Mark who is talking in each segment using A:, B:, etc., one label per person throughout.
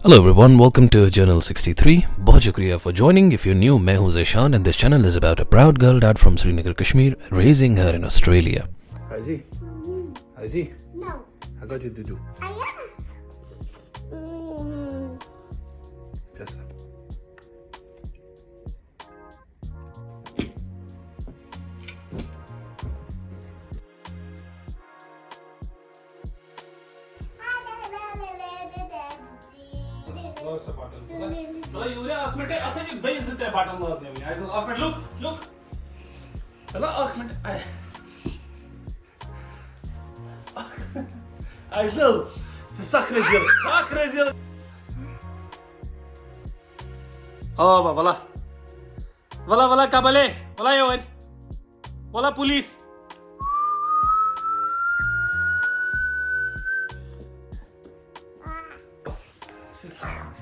A: Hello everyone, welcome to Journal 63. बहुत शुक्रिया for joining. If you're new, मैं हूँ Zishan and this channel is about a proud girl dad from Srinagar, Kashmir, raising her in Australia.
B: Haji? Haji?
C: No.
B: I got you Dudu. Just
D: चला urea आँख में आता है भाई इज्जत है बाटल मार दे मैं ऐसा आँख में लुक चला आँख में Aysel sak rezil oh wala kabale wala yower wala police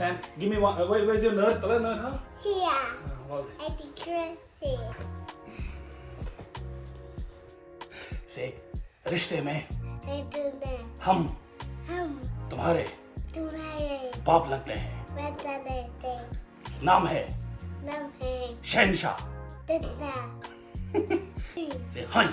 D: Stand. Give me one. Where's your nerd? Tell her nerd, huh?
C: Here. I think crazy.
D: Say, रिश्ते में
C: हम
D: हम तुम्हारे
C: तुम्हारे
D: बाप लगते हैं
C: बता देते
D: नाम है
C: नाम है
D: शहनशाह
C: दत्ता
D: से हाय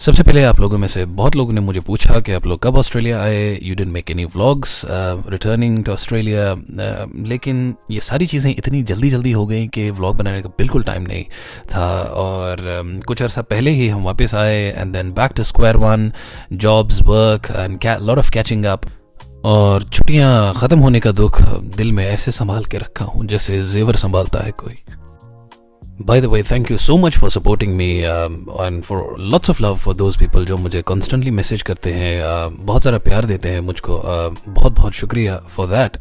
A: सबसे पहले आप लोगों में से बहुत लोगों ने मुझे पूछा कि आप लोग कब ऑस्ट्रेलिया आए. You didn't make any vlogs returning to Australia, लेकिन ये सारी चीज़ें इतनी जल्दी हो गई कि व्लॉग बनाने का बिल्कुल टाइम नहीं था. और कुछ अर्सा पहले ही हम वापस आए and then back to square one, jobs, work and lot of catching up. और छुट्टियाँ ख़त्म होने का दुख दिल में ऐसे संभाल के रखा हूँ जैसे जेवर संभालता है कोई. By the way, thank you so much for supporting me and for lots of love for those people जो मुझे constantly मैसेज करते हैं, बहुत सारा प्यार देते हैं मुझको. बहुत शुक्रिया for that.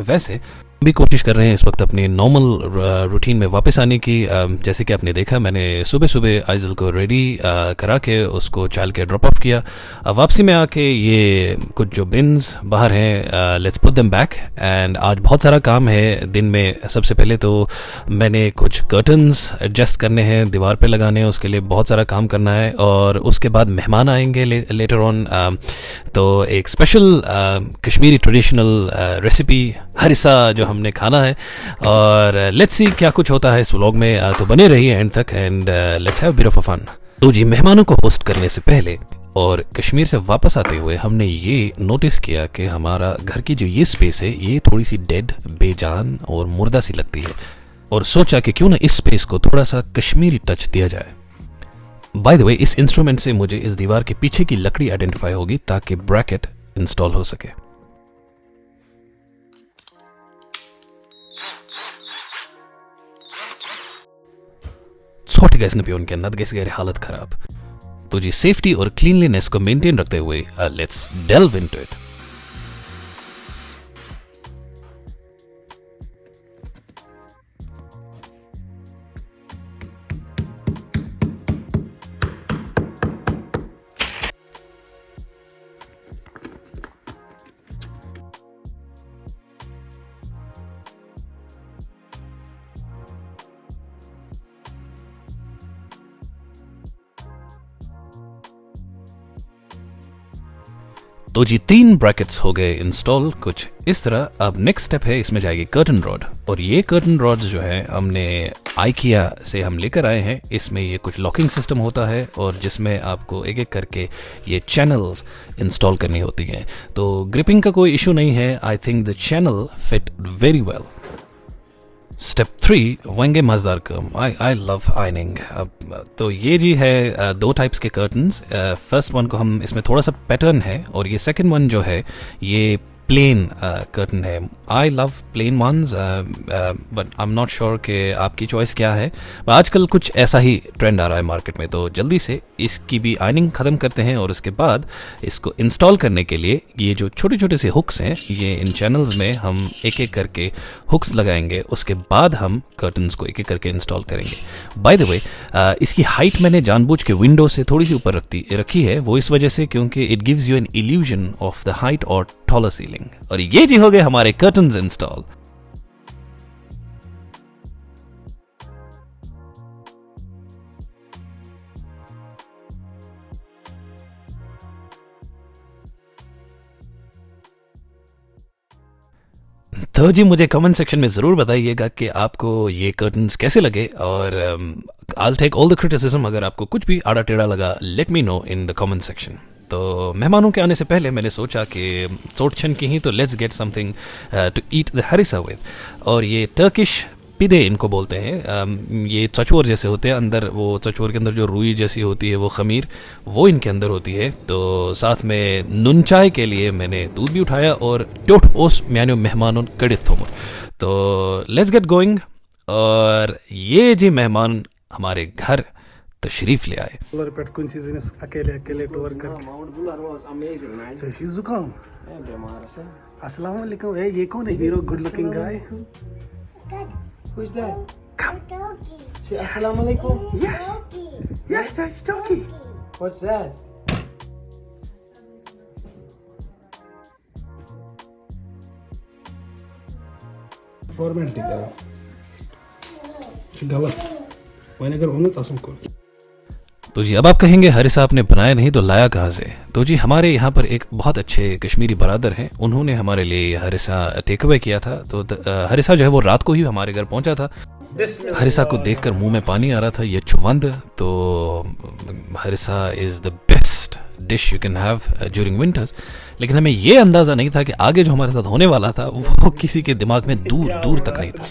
A: वैसे भी कोशिश कर रहे हैं इस वक्त अपनी नॉर्मल रूटीन में वापस आने की. जैसे कि आपने देखा, मैंने सुबह आइजल को रेडी करा के उसको चाल के ड्रॉप ऑफ किया. अब वापसी में आके ये कुछ जो बिन्स बाहर हैं, let's put them back. And आज बहुत सारा काम है दिन में. सबसे पहले तो मैंने कुछ कर्टन्स एडजस्ट करने हैं, दीवार पे लगाने हैं, उसके लिए बहुत सारा काम करना है. और उसके बाद मेहमान आएंगे लेटर ऑन. तो एक स्पेशल कश्मीरी ट्रेडिशनल रेसिपी हरिसा जो हमने खाना है. और लेट्स सी क्या कुछ होता है इस व्लॉग में. तो बने रहिए एंड तक and let's have a bit of a fun. तो जी, मेहमानों को होस्ट करने से पहले और कश्मीर से वापस आते हुए हमने ये नोटिस किया कि हमारा घर की जो ये स्पेस है ये थोड़ी सी डेड, बेजान और मुर्दा सी लगती है. और सोचा कि क्यों ना इस स्पेस को थोड़ा सा कश्मीरी टच दिया जाए. बाय द वे, इस इंस्ट्रूमेंट से मुझे इस दीवार के पीछे की लकड़ी आइडेंटिफाई होगी ताकि ब्रैकेट इंस्टॉल हो सके. छोटे गैस पियोन के नद गैस हालत खराब. तो जी, सेफ्टी और क्लीनलीनेस को मेंटेन रखते हुए लेट्स डेल्व इनटू इट. तो जी, 3 ब्रैकेट्स हो गए इंस्टॉल कुछ इस तरह. अब नेक्स्ट स्टेप है, इसमें जाएगी कर्टन रॉड. और ये कर्टन रॉड जो है हमने आइकिया से हम लेकर आए हैं. इसमें ये कुछ लॉकिंग सिस्टम होता है और जिसमें आपको एक एक करके ये चैनल्स इंस्टॉल करनी होती हैं. तो ग्रिपिंग का कोई इशू नहीं है. I think the channel fit very well. Step 3, वेंगे मज़ेदार काम. I love ironing. तो ये जी है 2 टाइप्स के कर्टन्स. फर्स्ट वन को हम, इसमें थोड़ा सा पैटर्न है, और ये सेकंड वन जो है ये प्लेन कर्टन है. I love plain ones, but I am not sure कि आपकी चॉइस क्या है. आजकल कुछ ऐसा ही ट्रेंड आ रहा है मार्केट में. तो जल्दी से इसकी भी आयनिंग ख़त्म करते हैं और उसके बाद इसको इंस्टॉल करने के लिए ये जो छोटे छोटे से हुक्स हैं, ये इन चैनल्स में हम एक एक करके हुक्स लगाएंगे. उसके बाद हम कर्टन्स को एक एक करके इंस्टॉल करेंगे. बाय द वे, इसकी हाइट मैंने जानबूझ के विंडो से थोड़ी सी ऊपर रखी है. वो इस वजह से क्योंकि it gives you an illusion of the height और टॉलर सीलिंग. और ये जी हो गए हमारे कर्टन्स इंस्टॉल. तो जी मुझे कमेंट सेक्शन में ज़रूर बताइएगा कि आपको ये कर्टन्स कैसे लगे और I'll take all the criticism। अगर आपको कुछ भी आड़ा टेढ़ा लगा let me know in the comment section. तो मेहमानों के आने से पहले मैंने सोचा कि सोटछन की ही तो let's get something to eat the harissa with. और ये टर्किश पिदे इनको बोलते हैं। ये चचोर जैसे होते हैं, अंदर वो चचोर के अंदर जो रुई जैसी होती है वो खमीर वो इनके अंदर होती है। तो साथ में नुन चाय के लिए मैंने दूध भी उठाया और ट्योट ओस मैंने मेहमानों कड़ित थो। तो लेट्स गेट गोइंग। और ये जी मेहमान हमारे घर तशरीफ ले आए।
B: बुलर पेट कुन चीज अकेले टूर कर
E: Mount Buller was amazing, man.
B: सही जुकाम।
E: मैं बीमार से।
B: अस्सलाम वालेकुम। ए ये कौन है hero good looking guy?
E: Who's that?
C: Doggy.
E: Say assalamu alaikum.
B: Yes. Yes, that's Toki.
E: What's that?
B: Formality करो। गलत। मैंने अगर उन्हें तासम को।
A: तो जी अब आप कहेंगे हरिसा आपने बनाया नहीं तो लाया कहाँ से? तो जी हमारे यहाँ पर एक बहुत अच्छे कश्मीरी बरादर हैं, उन्होंने हमारे लिए हरिसा टेक अवे किया था। तो हरिसा जो है वो रात को ही हमारे घर पहुंचा था। हरिसा को देखकर मुंह में पानी आ रहा था, ये चुवंद। तो harissa is the best dish you can have during winters. लेकिन हमें ये अंदाज़ा नहीं था कि आगे जो हमारे साथ होने वाला था वो किसी के दिमाग में दूर दूर तक नहीं था।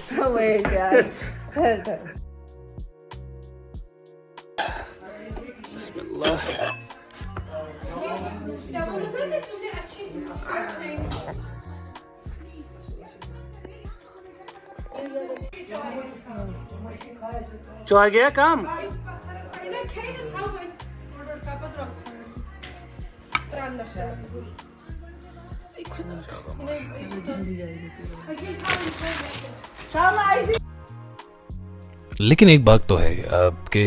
D: जो आ गया काम।
A: लेकिन एक बात तो है कि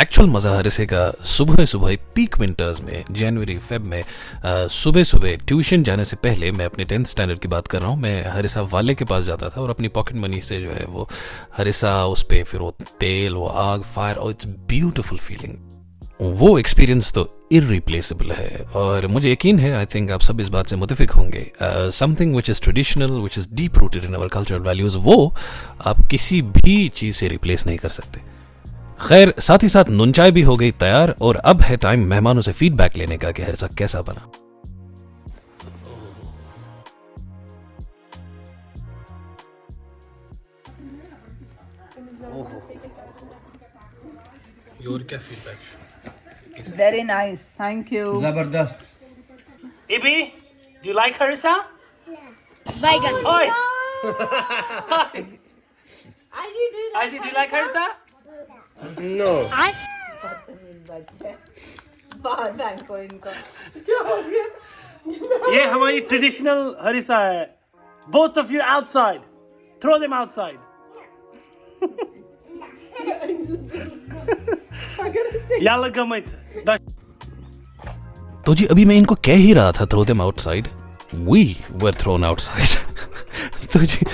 A: एक्चुअल मज़ा हरिसे का सुबह सुबह पीक विंटर्स में जनवरी फेब में सुबह सुबह ट्यूशन जाने से पहले, मैं अपने 10th स्टैंडर्ड की बात कर रहा हूँ, मैं हरिसा वाले के पास जाता था और अपनी पॉकेट मनी से जो है वो हरिसा उस पर फिर वो तेल, वो आग, फायर, और इट्स ब्यूटिफुल फीलिंग। वो एक्सपीरियंस तो इररिप्लेसेबल है। और मुझे यकीन है, आई थिंक आप सब इस बात से मुतफिक होंगे, something which is traditional, which is deep rooted in our cultural values, वो आप किसी भी चीज़ से रिप्लेस नहीं कर सकते। खैर, साथ ही साथ नुन चाय भी हो गई तैयार और अब है टाइम मेहमानों से फीडबैक लेने का कि हरिसा कैसा बना।
D: योर क्या feedback?
F: Very nice, thank you.
E: Zabardast.
D: Ibi, do you like harissa?
C: Baigan.
D: Oi,
F: Aji,
D: do you like harissa?
E: No.
D: ये हमारी ट्रेडिशनल हरिसा है। Both of you outside. Throw them outside. Yalla gamit.
A: तो जी अभी मैं इनको कह ही रहा था throw them outside, we were thrown outside. तो जी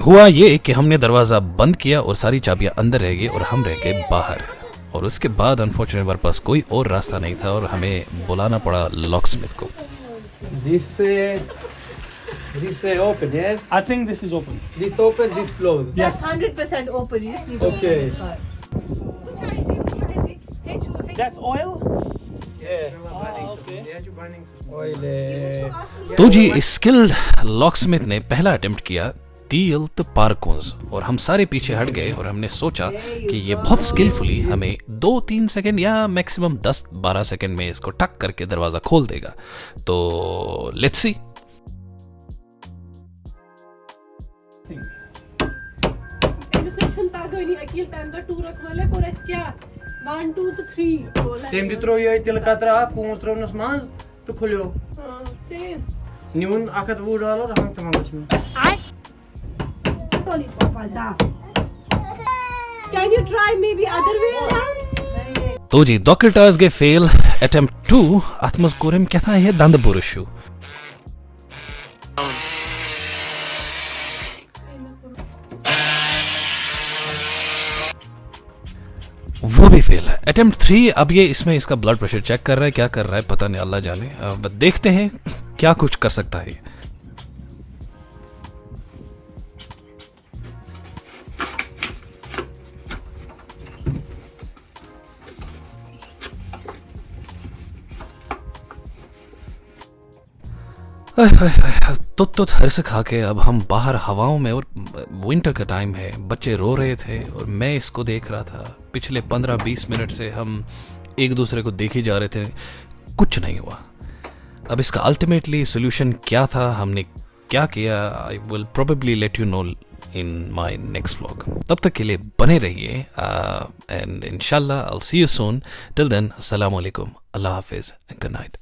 A: हुआ ये कि हमने दरवाज़ा बंद किया और सारी चाबियां अंदर रह गई और हम रह गए बाहर। और उसके बाद अनफॉर्चुनेट हमारे पास कोई और रास्ता नहीं था और हमें बुलाना पड़ा लॉकस्मिथ को।
E: This open, yes?
D: I think this is open.
E: This open, this closed.
F: That's 100% open. You just need to
E: Okay.
D: That's oil?
E: Oil.
A: तो जी स्किल्ड लॉकस्मिथ ने पहला अटेम्प्ट किया तील द पार्कोंस और हम सारे पीछे हट गए और हमने सोचा कि ये बहुत स्किलफुली हमें 2-3 सेकंड या मैक्सिमम 10-12 सेकंड में इसको टक करके दरवाज़ा खोल देगा। तो let's see.
E: Tem de throw je til katra, koos throw nas man, to khulyo.
F: Same.
E: Niun akat $2 hang tamangas me.
F: Can you try maybe other way around?
A: तो जी डॉक्टर्स के फेल अटेम्प्ट 2 आत्मस कोरम क्या था ये दंद बुरुशु। वो भी fail है। Attempt 3 अब ये इसमें इसका ब्लड प्रेशर चेक कर रहा है, क्या कर रहा है पता नहीं, अल्लाह जाने। अब देखते हैं क्या कुछ कर सकता है। तो हर्ष खा के अब हम बाहर हवाओं में, और विंटर का टाइम है, बच्चे रो रहे थे और मैं इसको देख रहा था। पिछले 15-20 मिनट से हम एक दूसरे को देखे जा रहे थे, कुछ नहीं हुआ। अब इसका अल्टीमेटली सोल्यूशन क्या था, हमने क्या किया, I will probably let you know in my next vlog. तब तक के लिए बने रहिए एंड इंशाल्लाह I will see you soon. Till then अस्सलाम वालेकुम, अल्लाह हाफिज, गुड नाइट।